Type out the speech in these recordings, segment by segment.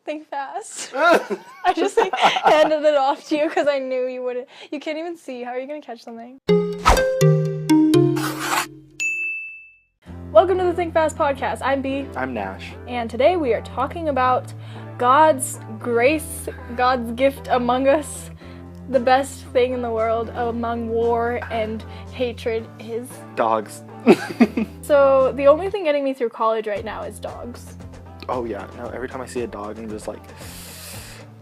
Think fast. I just like handed it off to you because I knew you wouldn't. You can't even see. How are you gonna catch something? Welcome to the Think Fast podcast. I'm B. I'm Nash. And today we are talking about God's grace, God's gift among us. The best thing in the world among war and hatred is Dogs. So the only thing getting me through college right now is dogs. Oh yeah, no, every time I see a dog, I'm just like,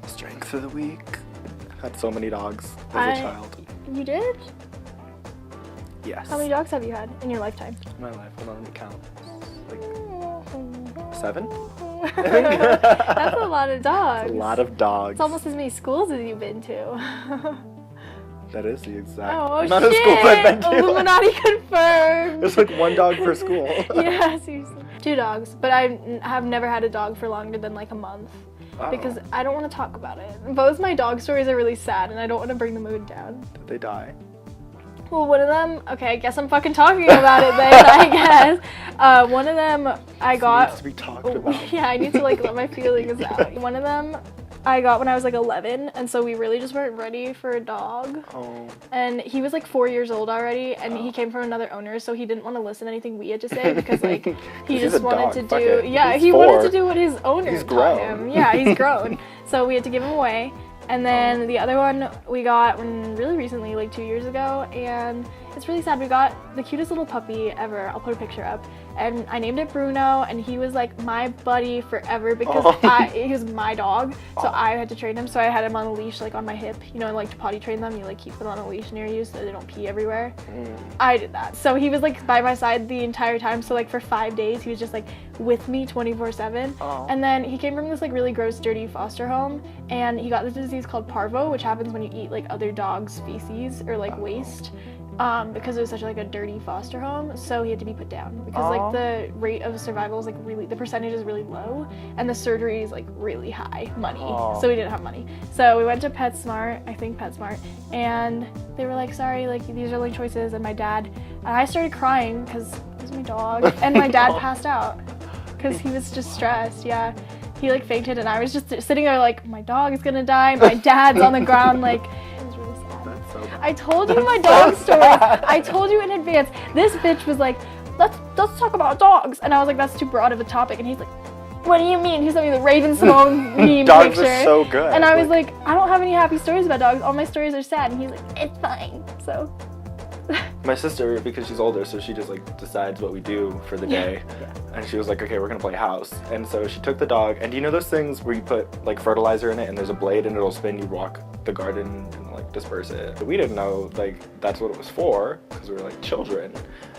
strength of the week. I've had so many dogs as a child. You did? Yes. How many dogs have you had in your lifetime? In my life, hold on, let me count. Like 7? That's a lot of dogs. A lot of dogs. It's almost as many schools as you've been to. That is the exact shit! amount of schools I've been to. Illuminati confirmed! It's like 1 dog per school. Yeah, seriously. 2 dogs, but I have never had a dog for longer than like a month. Oh. Because I don't want to talk about it. Both my dog stories are really sad and I don't want to bring the mood down. Did they die? Well, one of them, okay, I guess I'm fucking talking about it then, I guess. One of them I got. It needs to be talked about. Yeah, I need to like let my feelings out. One of them I got when I was like 11, and so we really just weren't ready for a dog. Oh. And he was like 4 years old already, and he came from another owner, so he didn't want to listen to anything we had to say because like he just wanted to do. Yeah, he wanted to do what his owner taught him. Yeah, he's grown. So we had to give him away. And then the other one we got really recently, like 2 years ago, and it's really sad. We got the cutest little puppy ever. I'll put a picture up. And I named it Bruno, and he was like my buddy forever because he was my dog, so I had to train him. So I had him on a leash, like on my hip, you know, and like to potty train them, you like keep them on a leash near you so they don't pee everywhere. I did that. So he was like by my side the entire time. So like for 5 days, he was just like with me 24/7. And then he came from this like really gross, dirty foster home, and he got this disease called parvo, which happens when you eat like other dogs' feces or like waste. Because it was such like a dirty foster home, so he had to be put down because like the rate of survival is like really, the percentage is really low, and the surgery is like really high money. So we didn't have money. So we went to PetSmart, and they were like, sorry, like these are the only choices. And my dad, and I started crying because it was my dog, and my dad passed out because he was just stressed. Yeah, he like fainted, and I was just sitting there like, my dog is gonna die. My dad's on the ground like. I told you my dog story. I told you in advance. This bitch was like, let's talk about dogs. And I was like, that's too broad of a topic. And he's like, what do you mean? He sent me the Raven Simone meme dogs picture. Are so good. And I was like, I don't have any happy stories about dogs. All my stories are sad. And he's like, it's fine. So. My sister, because she's older, so she just like decides what we do for the day. Yeah. And she was like, okay, we're gonna play house. And so she took the dog, and do you know those things where you put like fertilizer in it and there's a blade and it'll spin, you walk the garden and like disperse it. But we didn't know like that's what it was for because we were like children.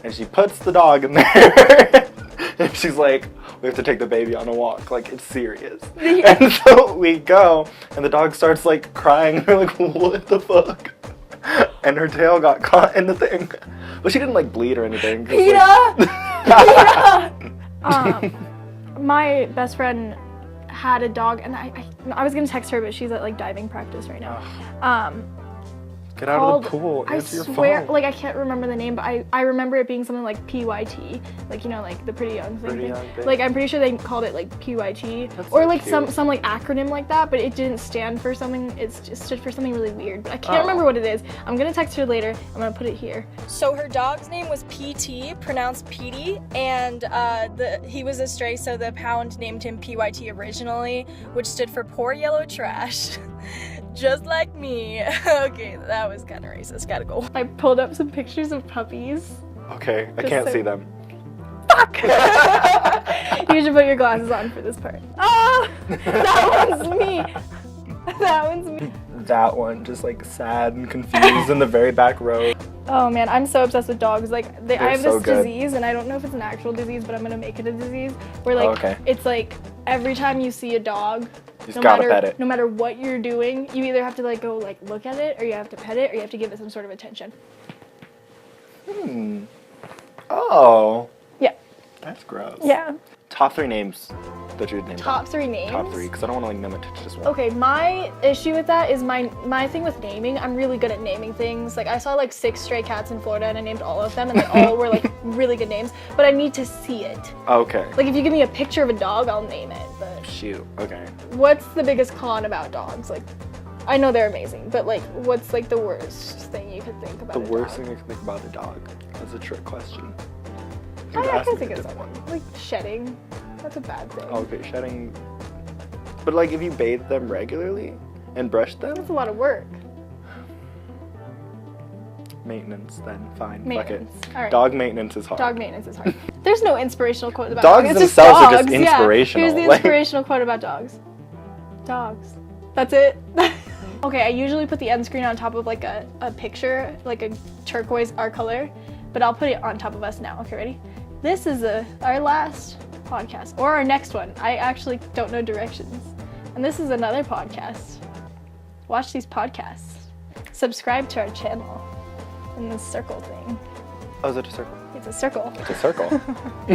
And she puts the dog in there and she's like, we have to take the baby on a walk, like it's serious. And so we go and the dog starts like crying and we're like, what the fuck? And her tail got caught in the thing. But she didn't like bleed or anything. Peter! My best friend had a dog, and I was gonna text her, but she's at like diving practice right now. Get out of the pool. Answer your phone. Like I can't remember the name, but I remember it being something like PYT, like you know, like the Pretty Young thing. Like I'm pretty sure they called it like PYT, or so like cute. some like acronym like that, but it didn't stand for something. It just stood for something really weird, but I can't remember what it is. I'm gonna text her later. I'm gonna put it here. So her dog's name was PT, pronounced Petey, and he was a stray, so the pound named him PYT originally, which stood for Poor Yellow Trash. Just like me. Okay, that was kind of racist. Gotta go. I pulled up some pictures of puppies. Okay, I can't see them. Fuck! You should put your glasses on for this part. Oh! That one's me! That one's me. That one, just like sad and confused in the very back row. Oh man, I'm so obsessed with dogs. Like, I have this disease, and I don't know if it's an actual disease, but I'm gonna make it a disease. Where like, it's like, every time you see a dog, you gotta pet it. No matter what you're doing, you either have to like go like look at it, or you have to pet it, or you have to give it some sort of attention. Oh. Yeah. That's gross. Yeah. Top 3 names that you would name. Top 3 names? Top 3, because I don't want to like limit it to just one. Okay, my issue with that is my thing with naming. I'm really good at naming things. Like I saw like 6 stray cats in Florida and I named all of them, and they all were like really good names. But I need to see it. Okay. Like if you give me a picture of a dog, I'll name it. But shoot. Okay. What's the biggest con about dogs? Like, I know they're amazing, but like, what's like the worst thing you could think about? The worst thing I can think about a dog. That's a trick question. I can think of something. Like shedding. That's a bad thing. Okay, shedding. But like, if you bathe them regularly and brush them, that's a lot of work. Maintenance, then fine. Maintenance. Fuck it. All right. Dog maintenance is hard. Dog maintenance is hard. There's no inspirational quote about dogs. Dogs themselves just are just inspirational. Yeah. Here's the inspirational quote about dogs. Dogs. That's it. Okay, I usually put the end screen on top of like a picture, like a turquoise our color, but I'll put it on top of us now. Okay, ready? This is our last podcast, or our next one. I actually don't know directions. And this is another podcast. Watch these podcasts. Subscribe to our channel. In this circle thing. Oh, is it a circle? It's a circle. It's a circle.